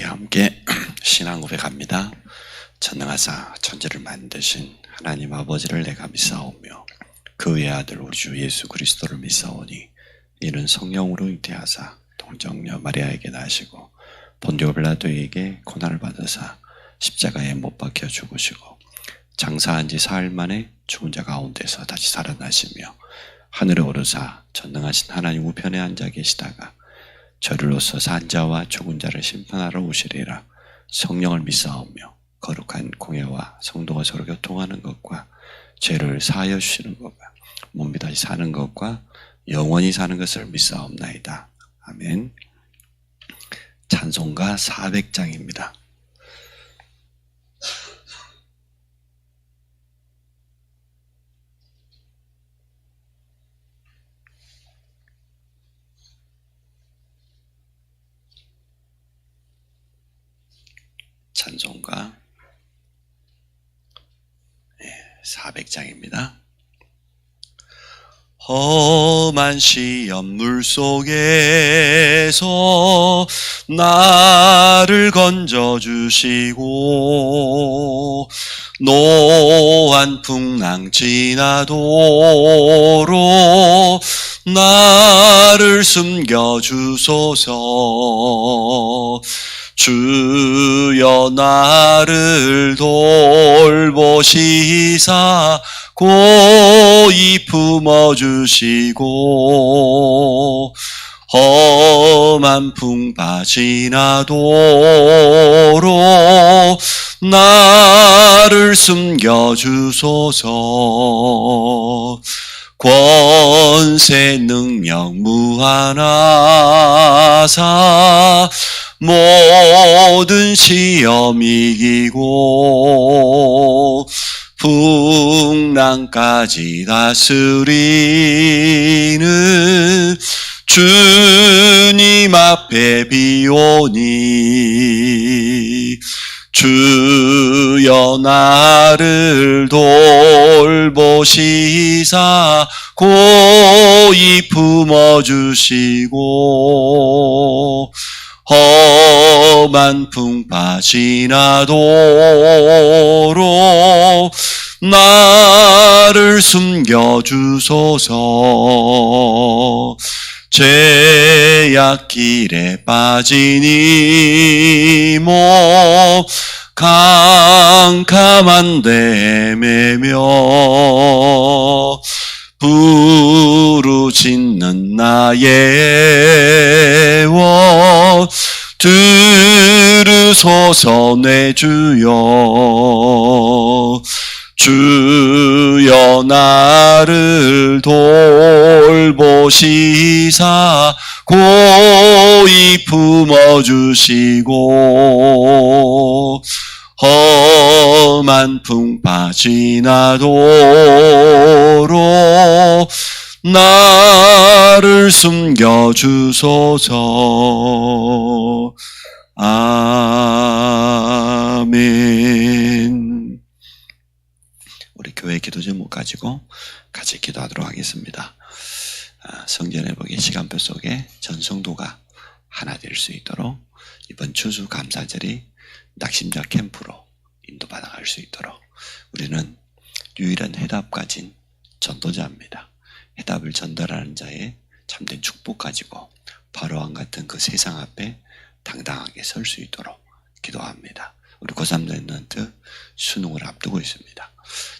함께 신앙 고백합니다. 전능하사 천지를 만드신 하나님 아버지를 내가 믿사오며 그 외의 아들 우리 주 예수 그리스도를 믿사오니 이는 성령으로 잉태하사 동정녀 마리아에게 나시고 본디오 빌라도에게 고난을 받으사 십자가에 못 박혀 죽으시고 장사한 지 사흘 만에 죽은 자 가운데서 다시 살아나시며 하늘에 오르사 전능하신 하나님 우편에 앉아 계시다가 저리로서 산 자와 죽은 자를 심판하러 오시리라. 성령을 믿사오며 거룩한 공예와 성도가 서로 교통하는 것과 죄를 사하여 주시는 것과 몸이 다시 사는 것과 영원히 사는 것을 믿사옵나이다. 아멘. 찬송가 400장입니다. 찬송가 400장입니다. 험한 시험물 속에서 나를 건져주시고 노한 풍랑 지나도록 나를 숨겨주소서. 주여 나를 돌보시사 고이 품어주시고 험한 풍파 지나도록 나를 숨겨주소서. 권세 능력 무한하사 모든 시험 이기고 풍랑까지 다스리는 주님 앞에 비오니 주여 나를 돌보시사 고이 품어주시고 험한 풍파 지나도록 나를 숨겨주소서. 죄악길에 빠진 이몸 캄캄한 데 매며 부르짖는 나의 원 들으소서. 내 주여 주여 나를 돌보시사 고이 품어주시고 험한 풍파 지나도록 나를 숨겨주소서. 아멘. 우리 교회 기도 제목 가지고 같이 기도하도록 하겠습니다. 성전에 보기 시간표 속에 전 성도가 하나 될 수 있도록 이번 추수 감사절이 낙심자 캠프로 인도받아 갈 수 있도록 우리는 유일한 해답 가진 전도자입니다. 해답을 전달하는 자의 참된 축복 가지고 바로왕 같은 그 세상 앞에 당당하게 설 수 있도록 기도합니다. 우리 고3 랩런트 수능을 앞두고 있습니다.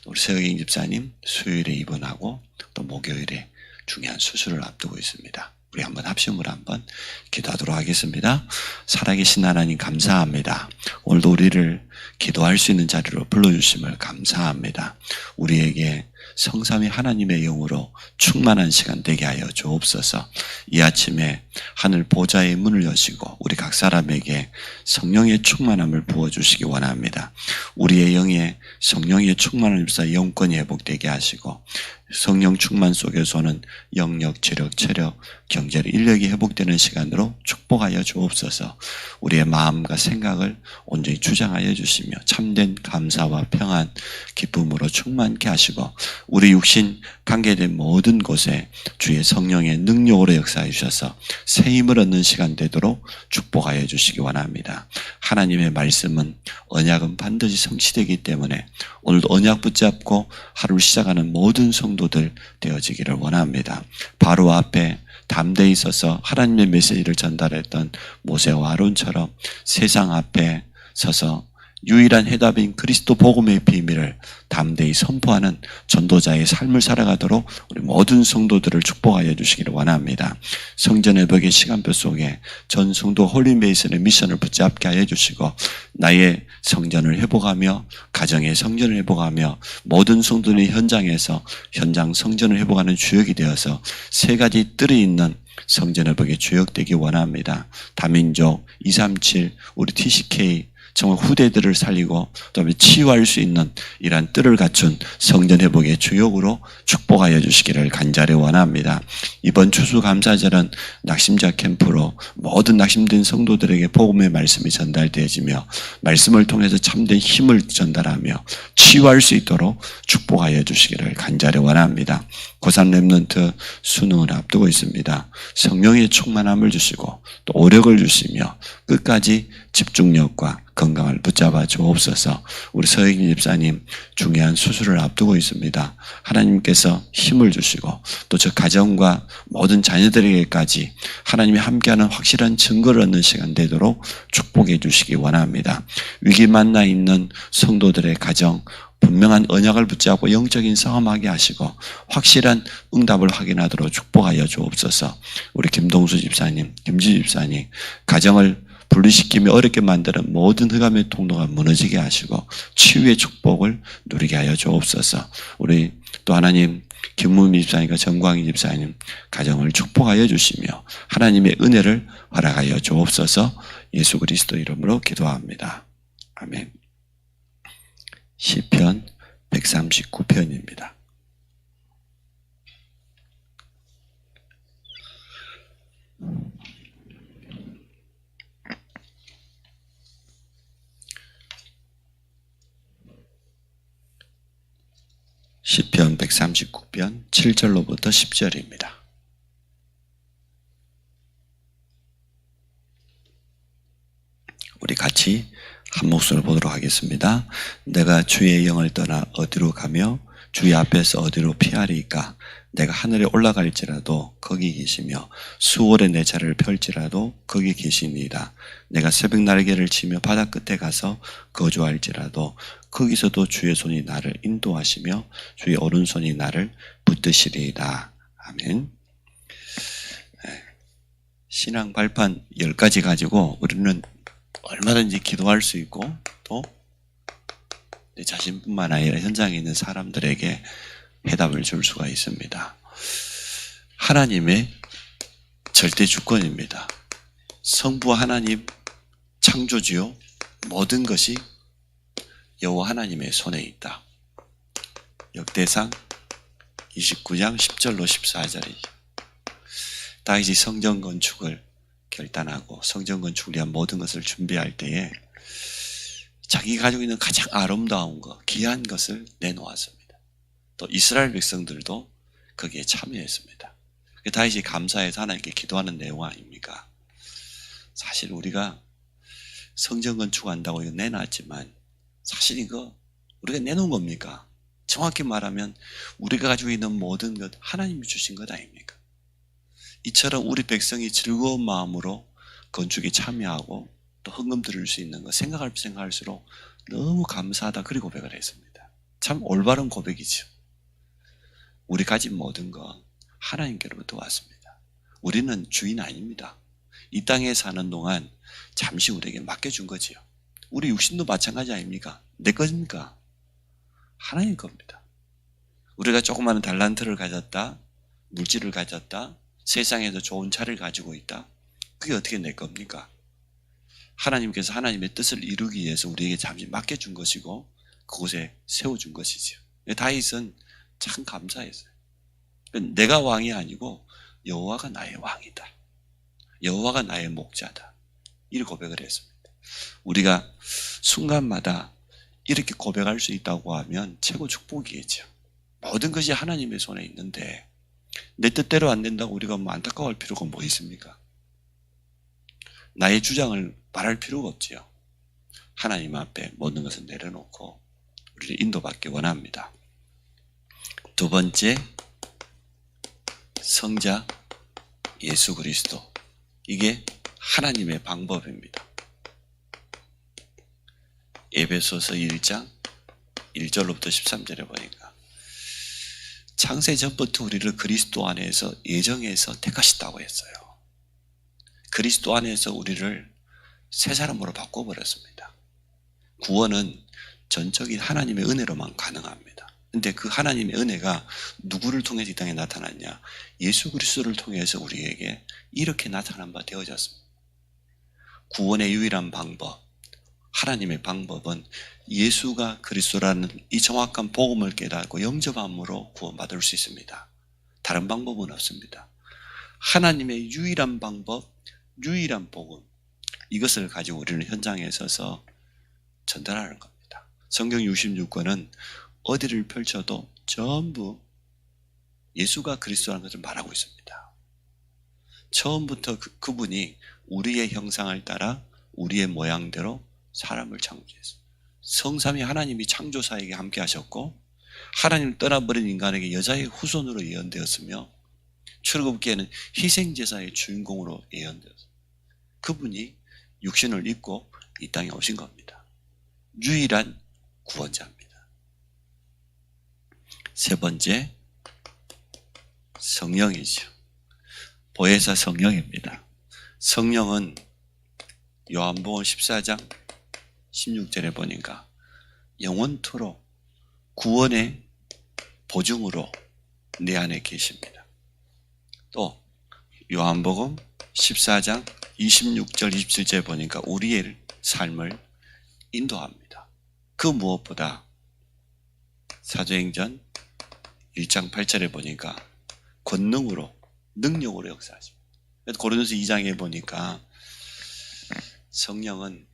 우리 세혁인 집사님 수요일에 입원하고 또 목요일에 중요한 수술을 앞두고 있습니다. 우리 한번 합심으로 한번 기도하도록 하겠습니다. 살아계신 하나님 감사합니다. 오늘도 우리를 기도할 수 있는 자리로 불러주심을 감사합니다. 우리에게 성삼위 하나님의 영으로 충만한 시간 되게 하여 주옵소서. 이 아침에 하늘 보좌의 문을 여시고 우리 각 사람에게 성령의 충만함을 부어주시기 원합니다. 우리의 영에 성령의 충만함을 입사 영권이 회복되게 하시고 성령 충만 속에서는 영력, 지력, 체력, 경제력, 인력이 회복되는 시간으로 축복하여 주옵소서. 우리의 마음과 생각을 온전히 주장하여 주시며 참된 감사와 평안, 기쁨으로 충만케 하시고 우리 육신 관계된 모든 곳에 주의 성령의 능력으로 역사해 주셔서 새 힘을 얻는 시간 되도록 축복하여 주시기 원합니다. 하나님의 말씀은 언약은 반드시 성취되기 때문에 오늘도 언약 붙잡고 하루를 시작하는 모든 성도들 되어지기를 원합니다. 바로 앞에 담대히 서서 하나님의 메시지를 전달했던 모세와 아론처럼 세상 앞에 서서 유일한 해답인 그리스도 복음의 비밀을 담대히 선포하는 전도자의 삶을 살아가도록 우리 모든 성도들을 축복하여 주시기를 원합니다. 성전의 벽의 시간표 속에 전 성도 홀리메이슨의 미션을 붙잡게 하여 주시고 나의 성전을 회복하며 가정의 성전을 회복하며 모든 성도들이 현장에서 현장 성전을 회복하는 주역이 되어서 세 가지 뜰이 있는 성전의 벽의 주역되기 원합니다. 다민족 237 우리 TCK 정말 후대들을 살리고 또 치유할 수 있는 이러한 뜰을 갖춘 성전 회복의 주역으로 축복하여 주시기를 간절히 원합니다. 이번 추수감사절은 낙심자 캠프로 모든 낙심된 성도들에게 복음의 말씀이 전달되어지며 말씀을 통해서 참된 힘을 전달하며 치유할 수 있도록 축복하여 주시기를 간절히 원합니다. 고산 렘넌트 수능을 앞두고 있습니다. 성령의 충만함을 주시고 또 오력을 주시며 끝까지 집중력과 건강을 붙잡아 주옵소서. 우리 서혜긴 집사님 중요한 수술을 앞두고 있습니다. 하나님께서 힘을 주시고 또 저 가정과 모든 자녀들에게까지 하나님이 함께하는 확실한 증거를 얻는 시간 되도록 축복해 주시기 원합니다. 위기 만나 있는 성도들의 가정 분명한 언약을 붙잡고 영적인 싸움하게 하시고 확실한 응답을 확인하도록 축복하여 주옵소서. 우리 김동수 집사님, 김지 집사님 가정을 분리시키며 어렵게 만드는 모든 흑암의 통로가 무너지게 하시고 치유의 축복을 누리게 하여 주옵소서. 우리 또 하나님 김무미 집사님과 정광희 집사님 가정을 축복하여 주시며 하나님의 은혜를 허락하여 주옵소서. 예수 그리스도 이름으로 기도합니다. 아멘. 시편 139편입니다. 시편 139편 7절로부터 10절입니다. 우리 같이 한 목소리로 보도록 하겠습니다. 내가 주의 영을 떠나 어디로 가며 주의 앞에서 어디로 피하리까? 내가 하늘에 올라갈지라도 거기 계시며 수월에 내 자리를 펼지라도 거기 계시니이다. 내가 새벽 날개를 치며 바다 끝에 가서 거주할지라도 거기서도 주의 손이 나를 인도하시며 주의 오른손이 나를 붙드시리이다. 아멘. 신앙 발판 10가지 가지고 우리는 얼마든지 기도할 수 있고 또 내 자신뿐만 아니라 현장에 있는 사람들에게 해답을 줄 수가 있습니다. 하나님의 절대 주권입니다. 성부 하나님 창조주요 모든 것이 여호와 하나님의 손에 있다. 역대상 29장 10절로 14절이 다윗이 성전 건축을 결단하고 성전 건축을 위한 모든 것을 준비할 때에 자기가 가지고 있는 가장 아름다운 것, 귀한 것을 내놓았습니다. 또 이스라엘 백성들도 거기에 참여했습니다. 다윗이 감사해서 하나님께 기도하는 내용 아닙니까? 사실 우리가 성전 건축한다고 이거 내놨지만 사실 이거 우리가 내놓은 겁니까? 정확히 말하면 우리가 가지고 있는 모든 것 하나님이 주신 것 아닙니까? 이처럼 우리 백성이 즐거운 마음으로 건축에 참여하고 또 헌금 드릴 수 있는 거 생각할수록 너무 감사하다 그리 고백을 했습니다. 참 올바른 고백이죠. 우리 가진 모든 건 하나님께로부터 왔습니다. 우리는 주인 아닙니다. 이 땅에 사는 동안 잠시 우리에게 맡겨준 거지요. 우리 육신도 마찬가지 아닙니까? 내 겁니까? 하나님 겁니다. 우리가 조그마한 달란트를 가졌다, 물질을 가졌다, 세상에서 좋은 차를 가지고 있다. 그게 어떻게 내 겁니까? 하나님께서 하나님의 뜻을 이루기 위해서 우리에게 잠시 맡겨준 것이고 그곳에 세워준 것이지요. 다윗은 참 감사했어요. 내가 왕이 아니고 여호와가 나의 왕이다. 여호와가 나의 목자다. 이렇게 고백을 했습니다. 우리가 순간마다 이렇게 고백할 수 있다고 하면 최고 축복이겠죠. 모든 것이 하나님의 손에 있는데 내 뜻대로 안 된다고 우리가 뭐 안타까워할 필요가 뭐 있습니까? 나의 주장을 말할 필요가 없지요. 하나님 앞에 모든 것을 내려놓고 우리를 인도받기 원합니다. 두 번째, 성자 예수 그리스도. 이게 하나님의 방법입니다. 에베소서 1장 1절로부터 13절에 보니까 창세 전부터 우리를 그리스도 안에서 예정해서 택하셨다고 했어요. 그리스도 안에서 우리를 새 사람으로 바꿔버렸습니다. 구원은 전적인 하나님의 은혜로만 가능합니다. 근데 그 하나님의 은혜가 누구를 통해서 이 땅에 나타났냐? 예수 그리스도를 통해서 우리에게 이렇게 나타난 바 되어졌습니다. 구원의 유일한 방법, 하나님의 방법은 예수가 그리스도라는 이 정확한 복음을 깨닫고 영접함으로 구원받을 수 있습니다. 다른 방법은 없습니다. 하나님의 유일한 방법, 유일한 복음, 이것을 가지고 우리는 현장에 서서 전달하는 겁니다. 성경 66권은 어디를 펼쳐도 전부 예수가 그리스도라는 것을 말하고 있습니다. 처음부터 그분이 우리의 형상을 따라 우리의 모양대로 사람을 창조했어요. 성삼위 하나님이 창조사에게 함께 하셨고 하나님을 떠나버린 인간에게 여자의 후손으로 예언되었으며 출애굽기에는 희생제사의 주인공으로 예언되었어요. 그분이 육신을 입고 이 땅에 오신 겁니다. 유일한 구원자입니다. 세 번째, 성령이죠. 보혜사 성령입니다. 성령은 요한복음 14장 16절에 보니까 영원토록 구원의 보증으로 내 안에 계십니다. 또 요한복음 14장 26절 27절에 보니까 우리의 삶을 인도합니다. 그 무엇보다 사도행전 1장 8절에 보니까 권능으로 능력으로 역사하십니다. 고린도서 2장에 보니까 성령은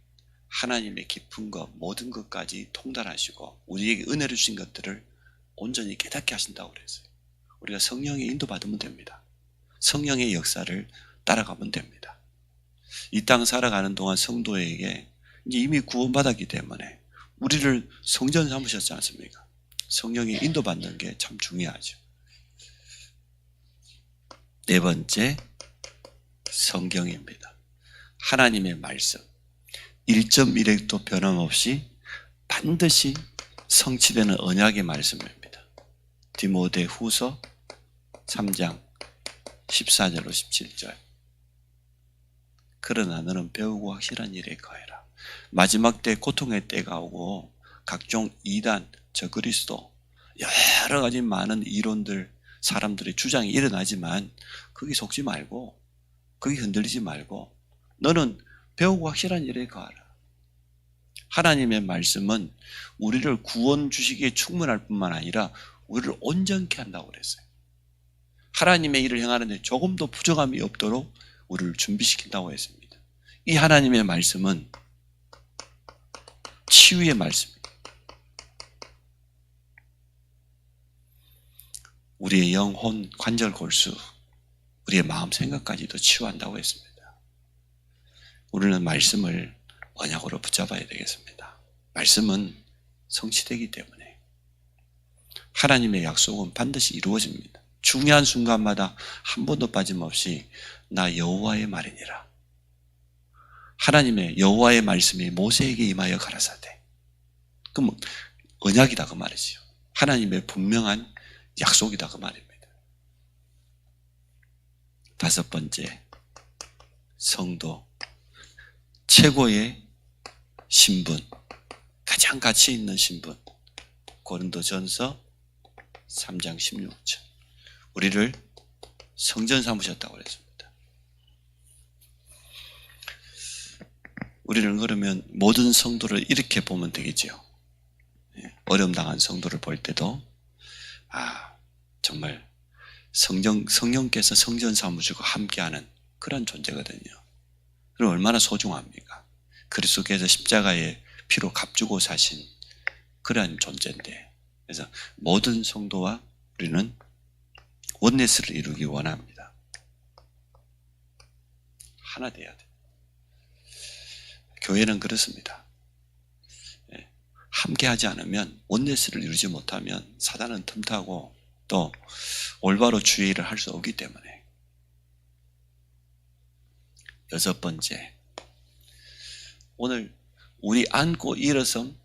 하나님의 깊은 것 모든 것까지 통달하시고 우리에게 은혜를 주신 것들을 온전히 깨닫게 하신다고 그랬어요. 우리가 성령의 인도받으면 됩니다. 성령의 역사를 따라가면 됩니다. 이 땅 살아가는 동안 성도에게 이미 구원받았기 때문에 우리를 성전 삼으셨지 않습니까? 성령의 인도받는 게 참 중요하죠. 네 번째, 성경입니다. 하나님의 말씀 1.1획도 변함없이 반드시 성취되는 언약의 말씀입니다. 디모데 후서 3장 14절로 17절. 그러나 너는 배우고 확실한 일에 거해라. 마지막 때 고통의 때가 오고 각종 이단, 저그리스도 여러 가지 많은 이론들, 사람들의 주장이 일어나지만 거기 속지 말고 거기 흔들리지 말고 너는 배우고 확실한 일에 거하라. 하나님의 말씀은 우리를 구원 주시기에 충분할 뿐만 아니라 우리를 온전케 한다고 그랬어요. 하나님의 일을 행하는데 조금도 부족함이 없도록 우리를 준비시킨다고 했습니다. 이 하나님의 말씀은 치유의 말씀입니다. 우리의 영혼, 관절, 골수, 우리의 마음, 생각까지도 치유한다고 했습니다. 우리는 말씀을 언약으로 붙잡아야 되겠습니다. 말씀은 성취되기 때문에 하나님의 약속은 반드시 이루어집니다. 중요한 순간마다 한 번도 빠짐없이 나 여호와의 말이니라. 하나님의 여호와의 말씀이 모세에게 임하여 가라사대. 그럼 언약이다 그 말이지요. 하나님의 분명한 약속이다 그 말입니다. 다섯 번째, 성도. 최고의 신분, 가장 가치 있는 신분. 고린도전서 3장 16절. 우리를 성전 삼으셨다고 그랬습니다. 우리는 그러면 모든 성도를 이렇게 보면 되겠죠. 어려움 당한 성도를 볼 때도 정말 성령께서 성전 사무주고 함께하는 그런 존재거든요. 그럼 얼마나 소중합니까? 그리스도께서 십자가의 피로 값주고 사신 그런 존재인데, 그래서 모든 성도와 우리는 원네스를 이루기 원합니다. 하나 돼야 돼요. 교회는 그렇습니다. 함께하지 않으면, 원네스를 이루지 못하면 사단은 틈타고 또 올바로 주의 일을 할 수 없기 때문에. 여섯 번째, 오늘 우리 안고 일어섬,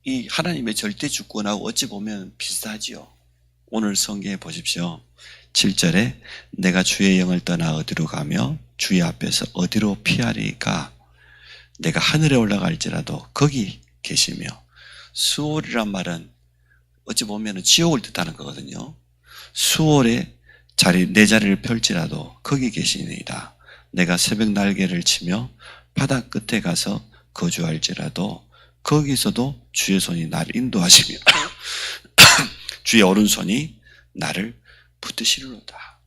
이 하나님의 절대 주권하고 어찌 보면 비슷하지요. 오늘 성경에 보십시오. 7절에 내가 주의 영을 떠나 어디로 가며 주의 앞에서 어디로 피하리까? 내가 하늘에 올라갈지라도 거기 계시며. 수월이란 말은 어찌 보면 지옥을 뜻하는 거거든요. 수월에 내 자리를 펼지라도 거기 계시니이다. 내가 새벽 날개를 치며 바다 끝에 가서 거주할지라도 거기서도 주의 손이 나를 인도하시며 주의 오른손이 나를 붙드시리로다.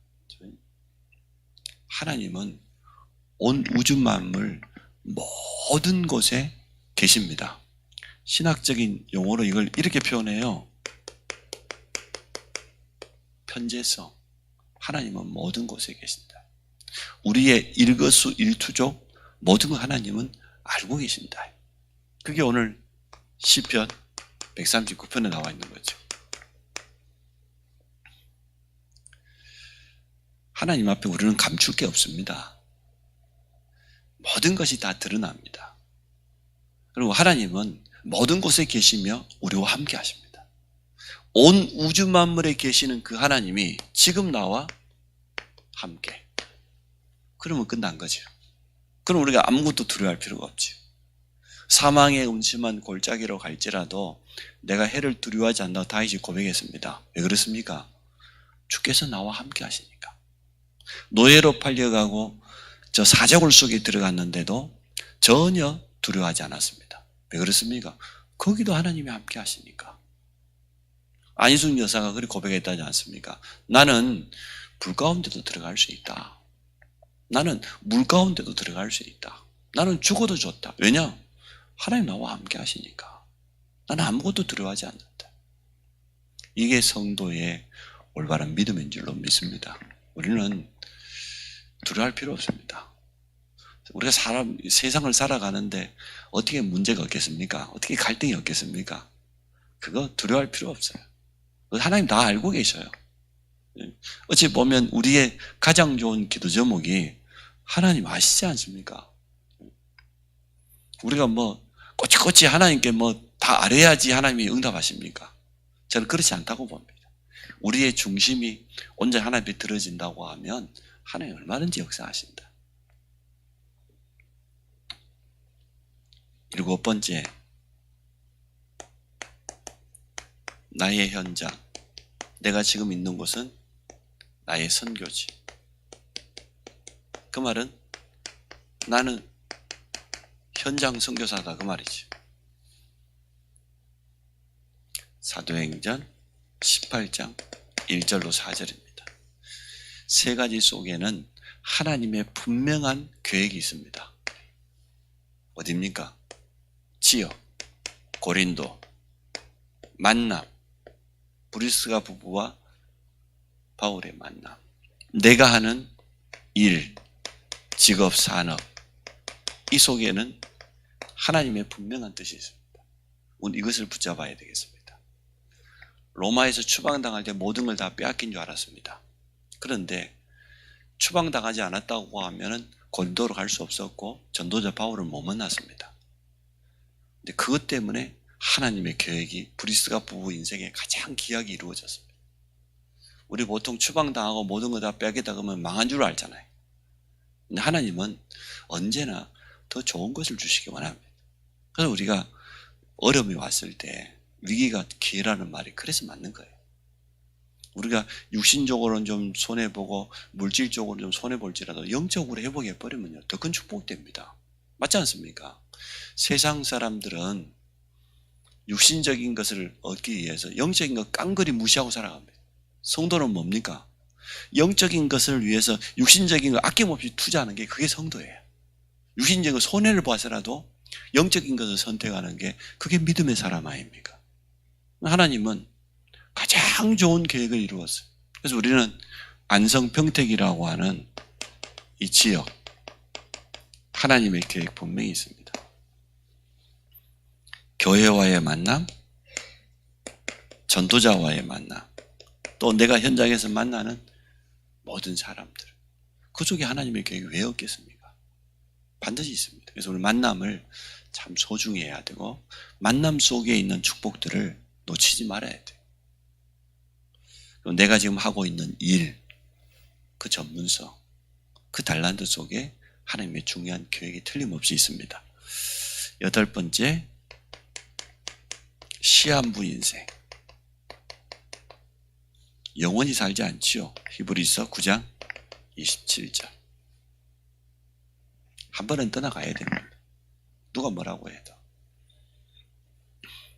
하나님은 온 우주 만물 모든 곳에 계십니다. 신학적인 용어로 이걸 이렇게 표현해요. 편재성. 하나님은 모든 곳에 계신다. 우리의 일거수일투족 모든 걸 하나님은 알고 계신다. 그게 오늘 시편 139편에 나와 있는 거죠. 하나님 앞에 우리는 감출 게 없습니다. 모든 것이 다 드러납니다. 그리고 하나님은 모든 곳에 계시며 우리와 함께 하십니다. 온 우주 만물에 계시는 그 하나님이 지금 나와 함께. 그러면 끝난 거죠. 그럼 우리가 아무것도 두려워할 필요가 없죠. 사망의 음침한 골짜기로 갈지라도 내가 해를 두려워하지 않는다고 다윗이 고백했습니다. 왜 그렇습니까? 주께서 나와 함께 하시니까. 노예로 팔려가고 저 사자굴 속에 들어갔는데도 전혀 두려워하지 않았습니다. 왜 그렇습니까? 거기도 하나님이 함께 하시니까. 안희숙 여사가 그렇게 고백했다지 않습니까? 나는 불 가운데도 들어갈 수 있다. 나는 물 가운데도 들어갈 수 있다. 나는 죽어도 좋다. 왜냐? 하나님 나와 함께 하시니까. 나는 아무것도 두려워하지 않는다. 이게 성도의 올바른 믿음인 줄로 믿습니다. 우리는 두려워할 필요 없습니다. 우리가 세상을 살아가는데 어떻게 문제가 없겠습니까? 어떻게 갈등이 없겠습니까? 그거 두려워할 필요 없어요. 하나님 다 알고 계셔요. 어찌 보면 우리의 가장 좋은 기도 제목이 하나님 아시지 않습니까? 우리가 꼬치꼬치 하나님께 다 알아야지 하나님이 응답하십니까? 저는 그렇지 않다고 봅니다. 우리의 중심이 온전히 하나님께 들어진다고 하면 하나님 얼마든지 역사하신다. 일곱 번째, 나의 현장. 내가 지금 있는 곳은 나의 선교지. 그 말은 나는 현장 선교사다 그 말이지. 사도행전 18장 1절로 4절입니다. 세 가지 속에는 하나님의 분명한 계획이 있습니다. 어디입니까? 지역, 고린도, 만남, 브리스가 부부와 바울의 만남, 내가 하는 일, 직업, 산업, 이 속에는 하나님의 분명한 뜻이 있습니다. 우리 이것을 붙잡아야 되겠습니다. 로마에서 추방당할 때 모든 걸 다 빼앗긴 줄 알았습니다. 그런데 추방당하지 않았다고 하면 고린도로 갈 수 없었고 전도자 바울은 못 만났습니다. 근데 그것 때문에 하나님의 계획이 브리스가 부부 인생에 가장 귀하게 이루어졌습니다. 우리 보통 추방당하고 모든 거 다 빼앗겠다 그러면 망한 줄 알잖아요. 근데 하나님은 언제나 더 좋은 것을 주시기 원합니다. 그래서 우리가 어려움이 왔을 때 위기가 기회라는 말이 그래서 맞는 거예요. 우리가 육신적으로는 좀 손해보고 물질적으로 좀 손해볼지라도 영적으로 회복해버리면요 더 큰 축복됩니다. 맞지 않습니까? 세상 사람들은 육신적인 것을 얻기 위해서 영적인 것 깡그리 무시하고 살아갑니다. 성도는 뭡니까? 영적인 것을 위해서 육신적인 걸 아낌없이 투자하는 게 그게 성도예요. 육신적인 손해를 봐서라도 영적인 것을 선택하는 게 그게 믿음의 사람 아닙니까? 하나님은 가장 좋은 계획을 이루었어요. 그래서 우리는 안성평택이라고 하는 이 지역, 하나님의 계획 분명히 있습니다. 교회와의 만남, 전도자와의 만남, 또 내가 현장에서 만나는 모든 사람들, 그 속에 하나님의 계획이 왜 없겠습니까? 반드시 있습니다. 그래서 우리 만남을 참 소중히 해야 되고, 만남 속에 있는 축복들을 놓치지 말아야 돼요. 내가 지금 하고 있는 일, 그 전문성, 그 달란트 속에 하나님의 중요한 계획이 틀림없이 있습니다. 8번째, 시한부 인생. 영원히 살지 않지요. 히브리서 9장 27절. 한 번은 떠나가야 됩니다. 누가 뭐라고 해도.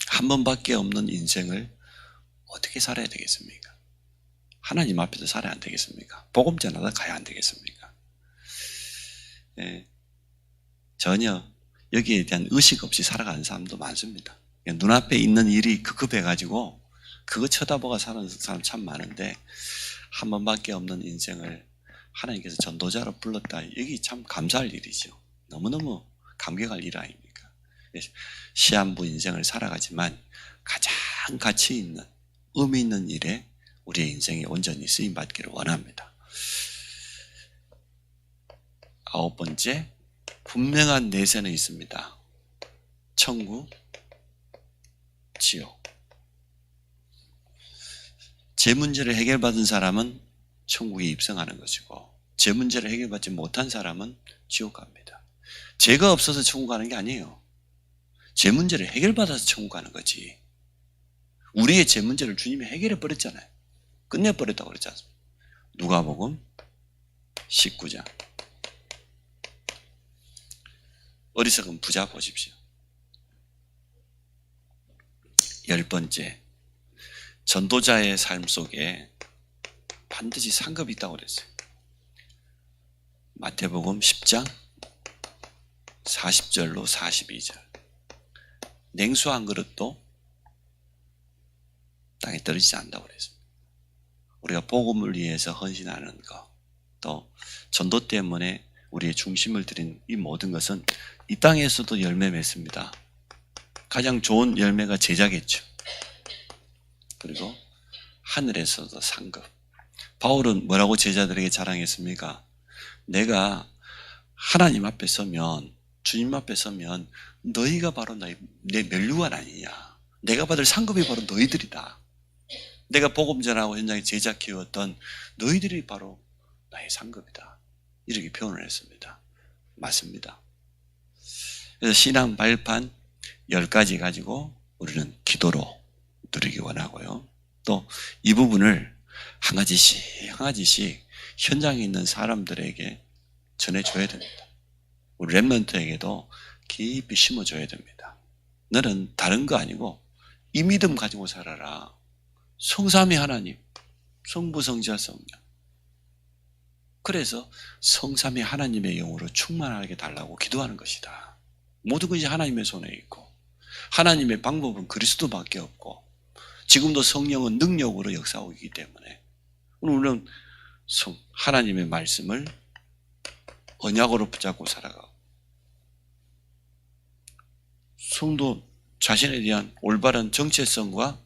한 번밖에 없는 인생을 어떻게 살아야 되겠습니까? 하나님 앞에서 살아야 안 되겠습니까? 복음 전하다 가야 안 되겠습니까? 네. 전혀 여기에 대한 의식 없이 살아가는 사람도 많습니다. 눈앞에 있는 일이 급급해가지고 그거 쳐다보고 사는 사람 참 많은데, 한 번밖에 없는 인생을 하나님께서 전도자로 불렀다. 여기 참 감사할 일이죠. 너무너무 감격할 일 아닙니까? 시한부 인생을 살아가지만 가장 가치 있는, 의미 있는 일에 우리의 인생이 온전히 쓰임받기를 원합니다. 9번째, 분명한 내세는 있습니다. 천국, 지옥. 제 문제를 해결받은 사람은 천국에 입성하는 것이고, 제 문제를 해결받지 못한 사람은 지옥 갑니다. 죄가 없어서 천국 가는 게 아니에요. 제 문제를 해결받아서 천국 가는 거지. 우리의 제 문제를 주님이 해결해 버렸잖아요. 끝내버렸다고 그랬지 않습니까? 누가복음 19장. 어리석은 부자 보십시오. 10번째, 전도자의 삶 속에 반드시 상급이 있다고 그랬어요. 마태복음 10장 40절로 42절. 냉수 한 그릇도 땅에 떨어지지 않는다고 그랬습니다. 우리가 복음을 위해서 헌신하는 것, 또 전도 때문에 우리의 중심을 들인 이 모든 것은 이 땅에서도 열매 맺습니다. 가장 좋은 열매가 제자겠죠. 그리고 하늘에서도 상급. 바울은 뭐라고 제자들에게 자랑했습니까? 내가 하나님 앞에 서면, 주님 앞에 서면 너희가 바로 내 면류관 아니냐. 내가 받을 상급이 바로 너희들이다. 내가 복음 전하고 현장에 제자 키웠던 너희들이 바로 나의 상급이다. 이렇게 표현을 했습니다. 맞습니다. 그래서 신앙 발판 10가지 가지고 우리는 기도로 누리기 원하고요. 또 이 부분을 한 가지씩 현장에 있는 사람들에게 전해줘야 됩니다. 우리 렘넌트에게도 깊이 심어줘야 됩니다. 너는 다른 거 아니고 이 믿음 가지고 살아라. 성삼위 하나님, 성부, 성자, 성령. 그래서 성삼위 하나님의 영으로 충만하게 달라고 기도하는 것이다. 모든 것이 하나님의 손에 있고, 하나님의 방법은 그리스도밖에 없고, 지금도 성령은 능력으로 역사하고 있기 때문에 우리는 하나님의 말씀을 언약으로 붙잡고 살아가고, 성도 자신에 대한 올바른 정체성과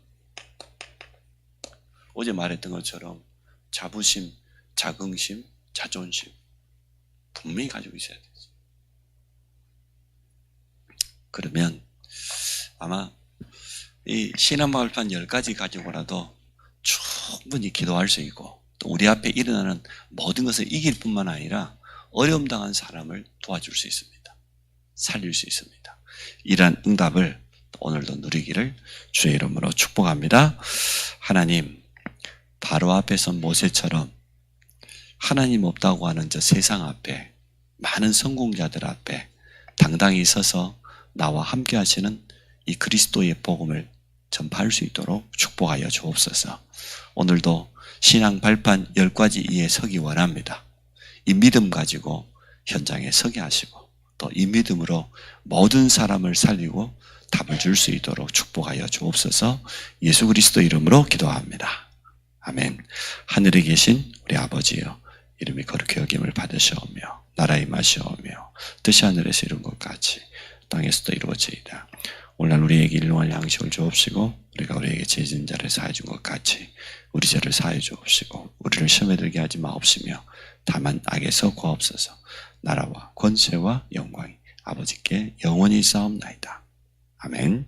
어제 말했던 것처럼 자부심, 자긍심, 자존심 분명히 가지고 있어야 되죠. 그러면 아마 이 신앙마을판 10가지 가지고라도 충분히 기도할 수 있고, 또 우리 앞에 일어나는 모든 것을 이길 뿐만 아니라 어려움 당한 사람을 도와줄 수 있습니다. 살릴 수 있습니다. 이러한 응답을 오늘도 누리기를 주의 이름으로 축복합니다. 하나님, 바로 앞에 선 모세처럼 하나님 없다고 하는 저 세상 앞에, 많은 성공자들 앞에 당당히 서서 나와 함께 하시는 이 그리스도의 복음을 전파할 수 있도록 축복하여 주옵소서. 오늘도 신앙 발판 10가지 이에 서기 원합니다. 이 믿음 가지고 현장에 서게 하시고 또 이 믿음으로 모든 사람을 살리고 답을 줄 수 있도록 축복하여 주옵소서. 예수 그리스도 이름으로 기도합니다. 아멘. 하늘에 계신 우리 아버지여, 이름이 거룩히 여김을 받으시오며 나라 임하시오며 뜻이 하늘에서 이룬 것 같이 땅에서도 이루어지이다. 오늘날 우리에게 일용할 양식을 주옵시고 우리가 우리에게 죄 지은 자를 사해 준 것 같이 우리 죄를 사해 주옵시고 우리를 시험에 들게 하지 마옵시며 다만 악에서 구하옵소서. 나라와 권세와 영광이 아버지께 영원히 있사옵나이다. 아멘.